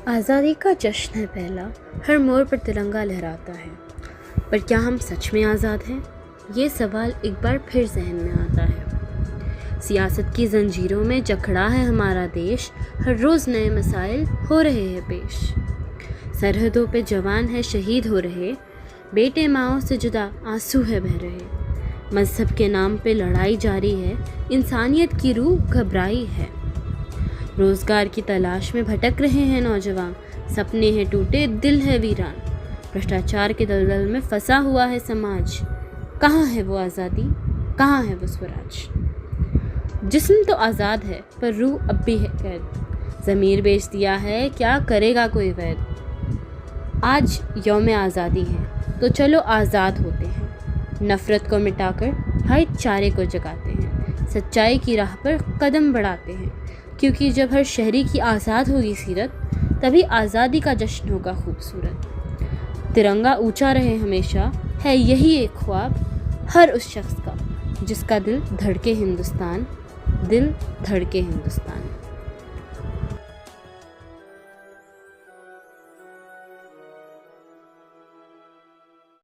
आज़ादी का जश्न है पहला, हर मोड़ पर तिरंगा लहराता है। पर क्या हम सच में आज़ाद हैं? ये सवाल एक बार फिर जहन में आता है। सियासत की जंजीरों में जकड़ा है हमारा देश, हर रोज़ नए मसाइल हो रहे हैं पेश। सरहदों पे जवान है शहीद हो रहे, बेटे माओं से जुदा आंसू है बह रहे। मज़हब के नाम पे लड़ाई जारी है, इंसानियत की रूह घबराई है। रोज़गार की तलाश में भटक रहे हैं नौजवान, सपने हैं टूटे, दिल है वीरान। भ्रष्टाचार के दलदल में फंसा हुआ है समाज, कहाँ है वो आज़ादी, कहाँ है वो स्वराज। जिस्म तो आज़ाद है पर रूह अब भी है कैद, ज़मीर बेच दिया है क्या करेगा कोई वैद। आज यौम आज़ादी है तो चलो आज़ाद होते हैं, नफ़रत को मिटाकर भाईचारे को जगाते हैं, सच्चाई की राह पर कदम बढ़ाते हैं। क्योंकि जब हर शहरी की आज़ाद होगी सीरत, तभी आज़ादी का जश्न होगा खूबसूरत। तिरंगा ऊंचा रहे हमेशा, है यही एक ख्वाब हर उस शख्स का जिसका दिल धड़के हिंदुस्तान, दिल धड़के हिंदुस्तान।